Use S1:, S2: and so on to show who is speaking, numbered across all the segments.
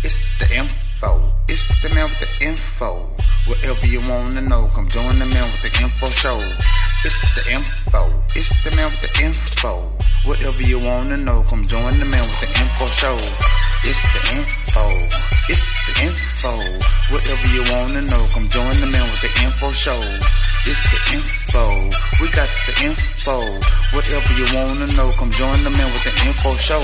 S1: It's the info. It's the man with the info. Whatever you wanna know, come join the man with the info show. It's the info. It's the man with the info. Whatever you wanna know, come join the man with the info show. It's the info. It's the info. Whatever you wanna know, come join the man with the info show. It's the info. We got the info. Whatever you wanna know, come join the man with the info show.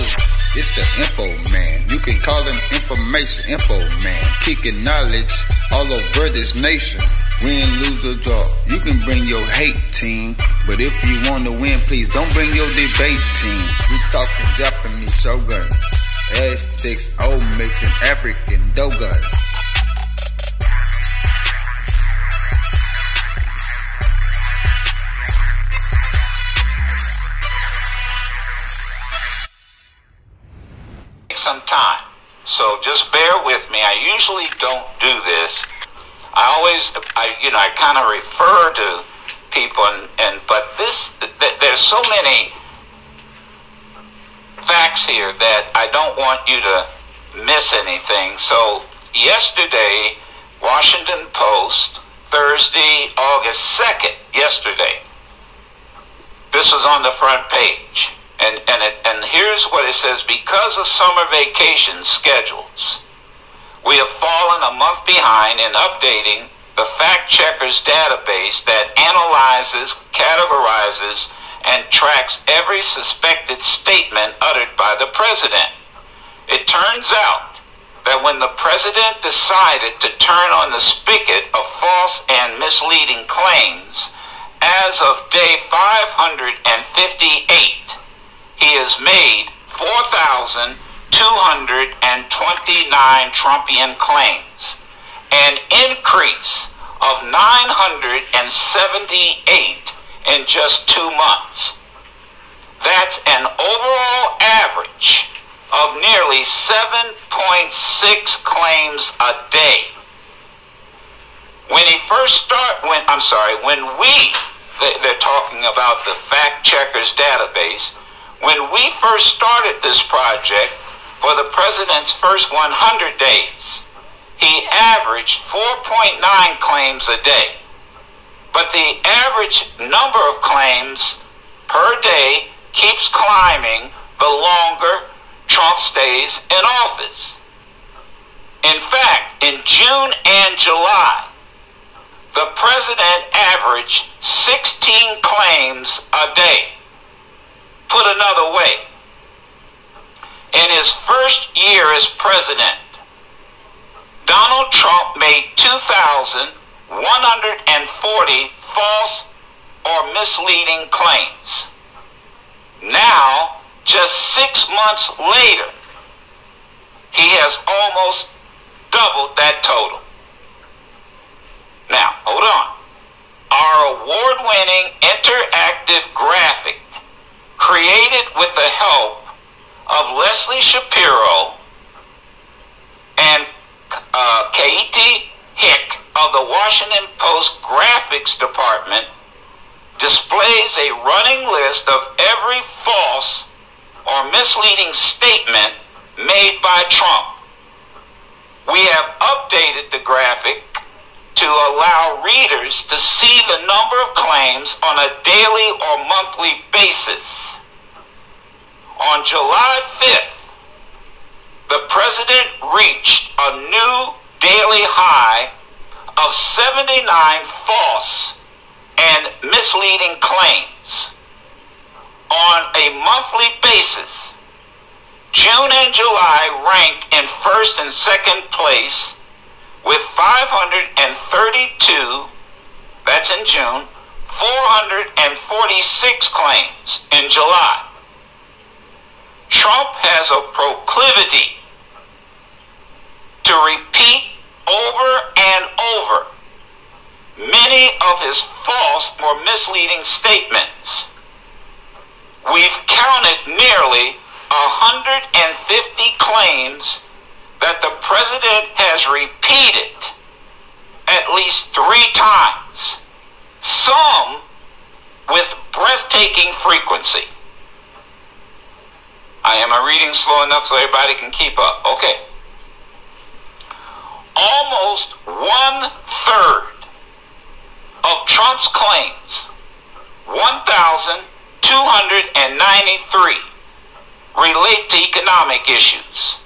S1: It's the info man. You can call him information info man. Kicking knowledge all over this nation. Win, lose or draw. You can bring your hate team, but if you want to win, please don't bring your debate team. We talking Japanese shogun, Aztecs, old mixing African dogun.
S2: Some time, so just bear with me. I usually don't do this. I kind of refer to people, but there's so many facts here that I don't want you to miss anything. So yesterday, Washington Post, Thursday, August 2nd, yesterday, this was on the front page. And here's what it says: because of summer vacation schedules, we have fallen a month behind in updating the fact checkers database that analyzes, categorizes, and tracks every suspected statement uttered by the president. It turns out that when the president decided to turn on the spigot of false and misleading claims, as of day 558, he has made 4,229 Trumpian claims, an increase of 978 in just 2 months. That's an overall average of nearly 7.6 claims a day. They're talking about the fact checkers database. When we first started this project for the president's first 100 days, he averaged 4.9 claims a day. But the average number of claims per day keeps climbing the longer Trump stays in office. In fact, in June and July, the president averaged 16 claims a day. Put another way, in his first year as president, Donald Trump made 2,140 false or misleading claims. Now, just 6 months later, he has almost doubled that total. Now, hold on. Our award-winning interactive graphic, created with the help of Leslie Shapiro and Katie Hick of the Washington Post Graphics Department, displays a running list of every false or misleading statement made by Trump. We have updated the graphic to allow readers to see the number of claims on a daily or monthly basis. On July 5th, the president reached a new daily high of 79 false and misleading claims. On a monthly basis, June and July rank in first and second place with 532, that's in June, 446 claims in July. Trump has a proclivity to repeat over and over many of his false or misleading statements. We've counted nearly 150 claims that the president has repeated at least 3 times, some with breathtaking frequency. Am I reading slow enough so everybody can keep up? Okay. almost 1/3 of Trump's claims, 1,293, relate to economic issues,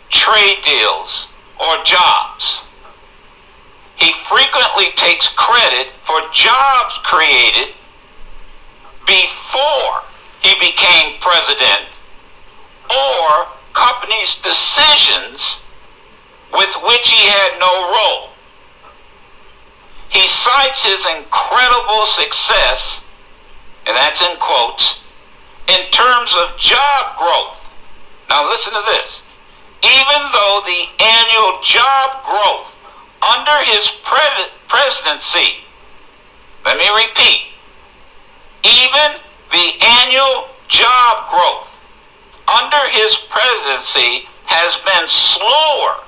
S2: trade deals, or jobs. He frequently takes credit for jobs created before he became president or companies' decisions with which he had no role. He cites his incredible success, and that's in quotes, in terms of job growth. Now listen to this. Even though the annual job growth under his presidency, let me repeat, even the annual job growth under his presidency has been slower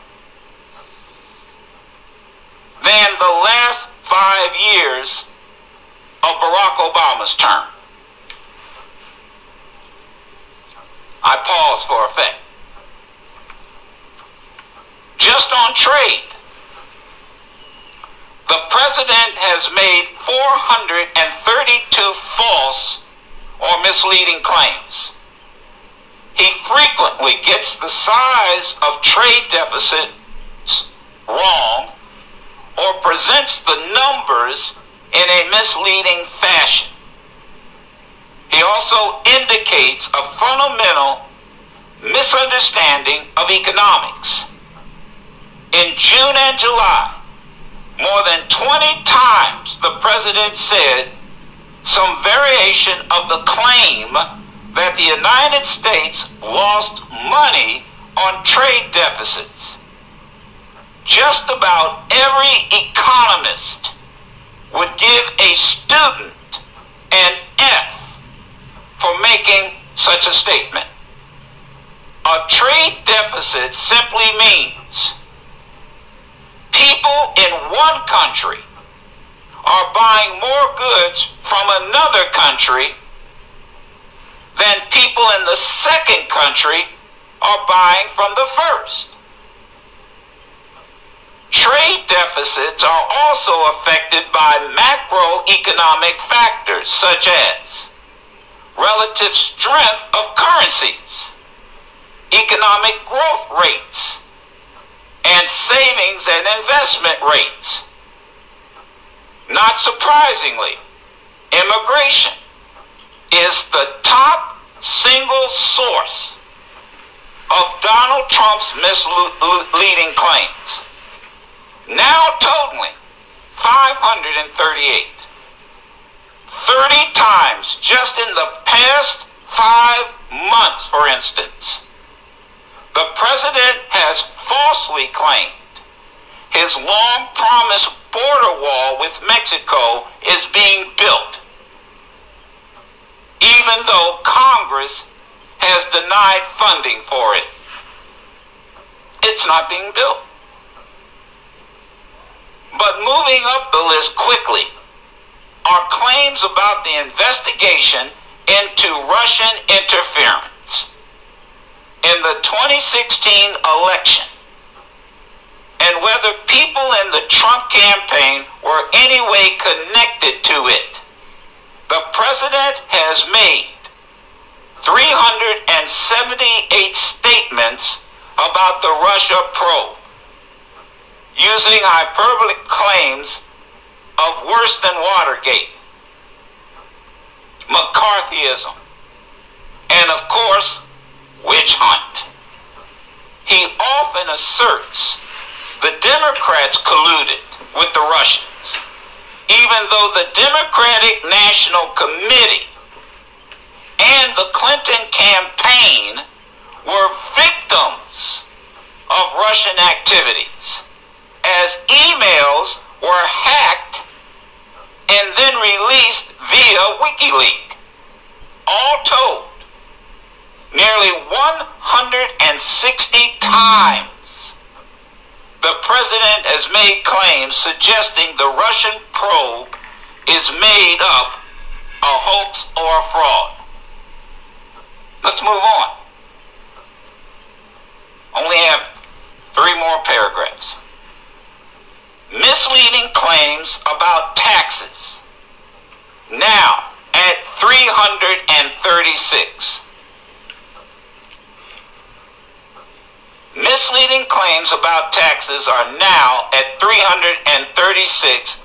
S2: than the last 5 years of Barack Obama's term. I pause for effect. Just on trade, the president has made 432 false or misleading claims. He frequently gets the size of trade deficits wrong or presents the numbers in a misleading fashion. He also indicates a fundamental misunderstanding of economics. In June and July, more than 20 times the president said some variation of the claim that the United States lost money on trade deficits. Just about every economist would give a student an F for making such a statement. A trade deficit simply means people in one country are buying more goods from another country than people in the second country are buying from the first. Trade deficits are also affected by macroeconomic factors such as relative strength of currencies, economic growth rates, and savings and investment rates. Not surprisingly, immigration is the top single source of Donald Trump's misleading claims, now totaling 538. 30 times just in the past 5 months, for instance. The president has falsely claimed his long-promised border wall with Mexico is being built, even though Congress has denied funding for it. It's not being built. But moving up the list quickly are claims about the investigation into Russian interference in the 2016 election and whether people in the Trump campaign were any way connected to it. The president has made 378 statements about the Russia probe, using hyperbolic claims of worse than Watergate, McCarthyism, and of course, witch hunt. He often asserts the Democrats colluded with the Russians, even though the Democratic National Committee and the Clinton campaign were victims of Russian activities, as emails were hacked and then released via WikiLeaks. All told, nearly 160 times the president has made claims suggesting the Russian probe is made up a hoax or a fraud. Let's move on. Only have 3 more paragraphs. misleading claims about taxes, now at 336. Misleading claims about taxes are now at 336,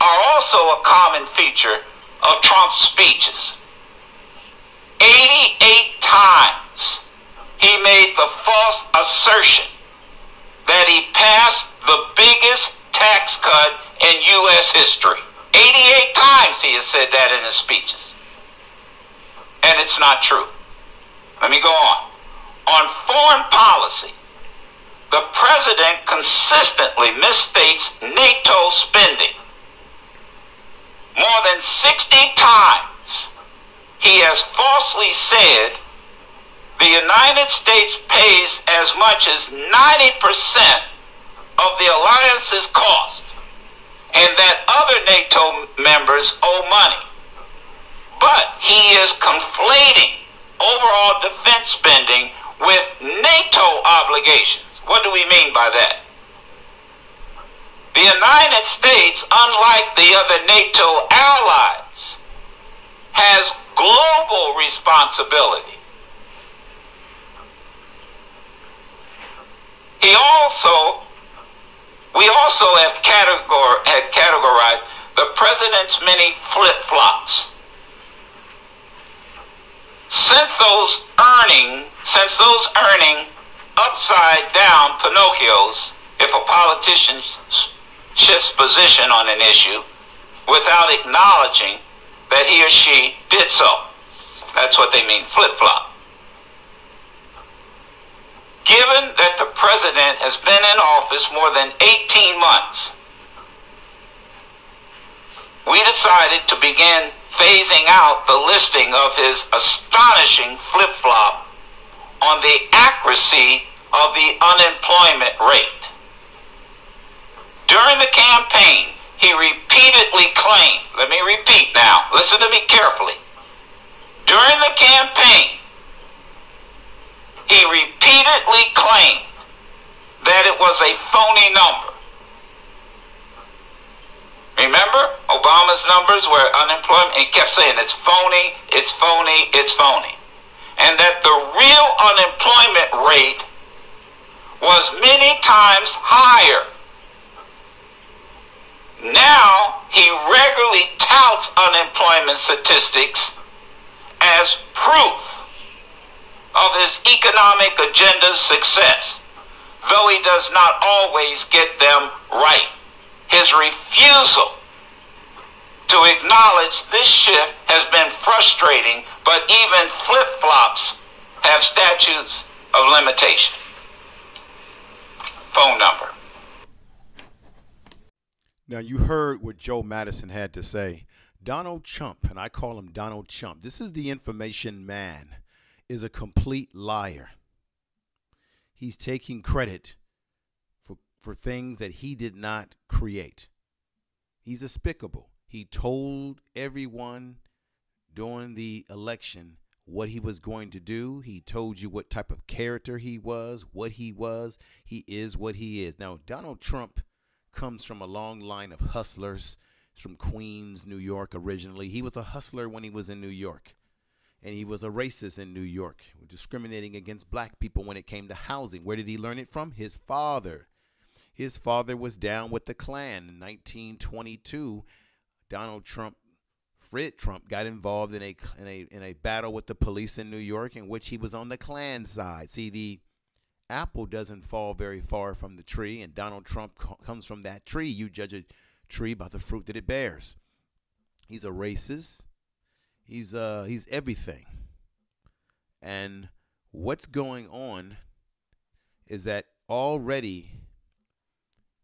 S2: are also a common feature of Trump's speeches. 88 times he made the false assertion that he passed the biggest tax cut in U.S. history. 88 times he has said that in his speeches. And it's not true. Let me go on. On foreign policy, the president consistently misstates NATO spending. More than 60 times he has falsely said the United States pays as much as 90% of the alliance's cost, and that other NATO members owe money. But he is conflating overall defense spending with NATO obligations. What do we mean by that? The United States, unlike the other NATO allies, has global responsibility. We also have categorized the president's many flip-flops. Since those earning upside down Pinocchios, if a politician shifts position on an issue without acknowledging that he or she did so. That's what they mean, flip-flop. Given that the president has been in office more than 18 months, we decided to begin phasing out the listing of his astonishing flip-flop on the accuracy of the unemployment rate. During the campaign, he repeatedly claimed, let me repeat now, listen to me carefully. During the campaign, he repeatedly claimed that it was a phony number. Remember Obama's numbers where unemployment, he kept saying it's phony, it's phony, it's phony. And that the real unemployment rate was many times higher. Now he regularly touts unemployment statistics as proof of his economic agenda's success, though he does not always get them right. His refusal to acknowledge this shift has been frustrating, but even flip-flops have statutes of limitation. Phone number.
S3: Now, you heard what Joe Madison had to say. Donald Trump, and I call him Donald Trump, this is the information man, is a complete liar. He's taking credit for things that he did not create. He's despicable. He told everyone during the election what he was going to do. He told you what type of character he was, what he was. He is what he is. Now, Donald Trump comes from a long line of hustlers. He's from Queens, New York originally. He was a hustler when he was in New York. And he was a racist in New York, discriminating against black people when it came to housing. Where did he learn it from? His father. His father was down with the Klan. In 1922, Fred Trump got involved in a battle with the police in New York, in which he was on the Klan side. See, the apple doesn't fall very far from the tree, and Donald Trump comes from that tree. You judge a tree by the fruit that it bears. He's a racist. He's everything. And what's going on is that already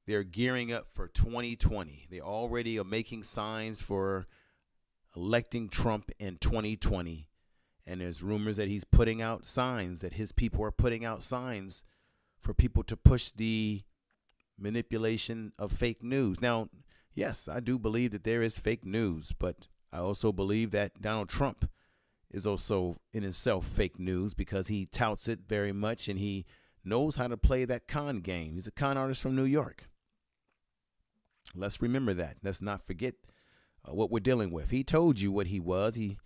S3: they're gearing up for 2020. They already are making signs for electing Trump in 2020. And there's rumors that he's putting out signs, that his people are putting out signs for people to push the manipulation of fake news. Now, yes, I do believe that there is fake news, but I also believe that Donald Trump is also in itself fake news, because he touts it very much and he knows how to play that con game. He's a con artist from New York. Let's remember that. Let's not forget what we're dealing with. He told you what he was. And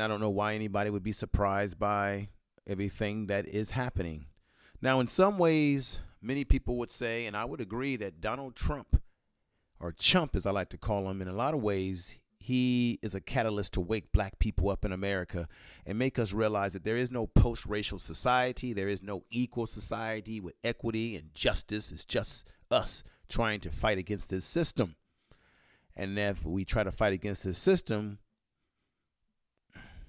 S3: I don't know why anybody would be surprised by everything that is happening. Now, in some ways, many people would say, and I would agree, that Donald Trump, or Chump as I like to call him, in a lot of ways, he is a catalyst to wake black people up in America and make us realize that there is no post-racial society. There is no equal society with equity and justice. It's just us trying to fight against this system. And if we try to fight against this system,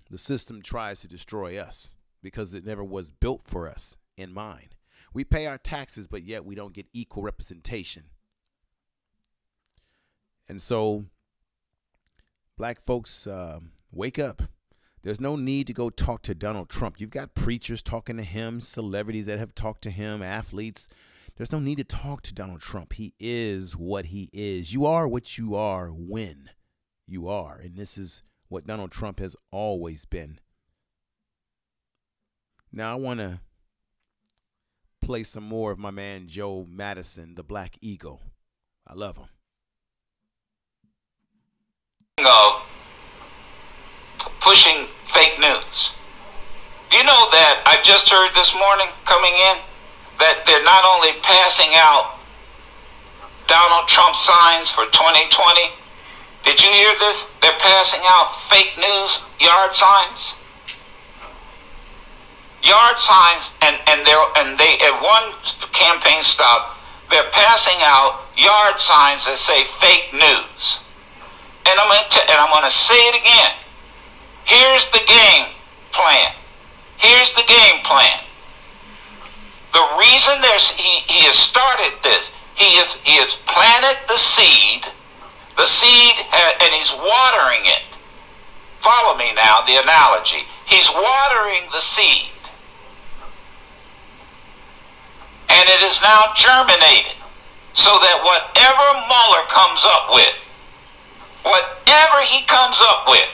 S3: the system tries to destroy us because it never was built for us in mind. We pay our taxes, but yet we don't get equal representation. And so, black folks, wake up. There's no need to go talk to Donald Trump. You've got preachers talking to him, celebrities that have talked to him, athletes. There's no need to talk to Donald Trump. He is what he is. You are what you are when you are. And this is what Donald Trump has always been. Now, I want to play some more of my man Joe Madison, the Black Eagle. I love him.
S2: Pushing fake news. You know that I just heard this morning coming in that they're not only passing out Donald Trump signs for 2020. Did you hear this? They're passing out fake news yard signs. Yard signs, and they at one campaign stop, they're passing out yard signs that say fake news. And I'm going to say it again. Here's the game plan. Here's the game plan. The reason he has started this, he has planted the seed, and he's watering it. Follow me now, the analogy. He's watering the seed. And it is now germinated so that whatever Mueller comes up with, whatever he comes up with,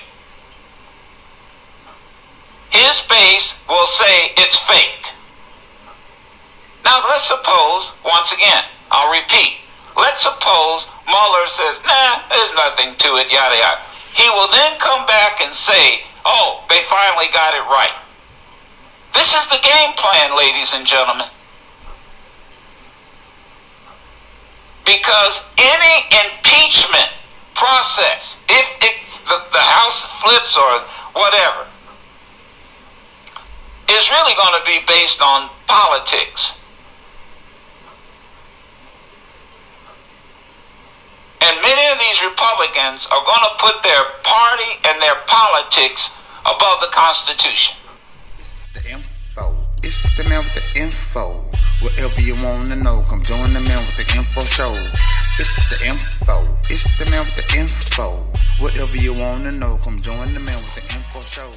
S2: his base will say it's fake. Now let's suppose, once again, I'll repeat, let's suppose Mueller says, nah, there's nothing to it, yada yada. He will then come back and say, oh, they finally got it right. This is the game plan, ladies and gentlemen. Because any impeachment process, if the House flips or whatever, is really going to be based on politics. And many of these Republicans are going to put their party and their politics above the Constitution.
S1: It's the info. It's the man with the info. Whatever you want to know, come join the man with the info show. It's the info. It's the man with the info. Whatever you want to know, come join the man with the info show.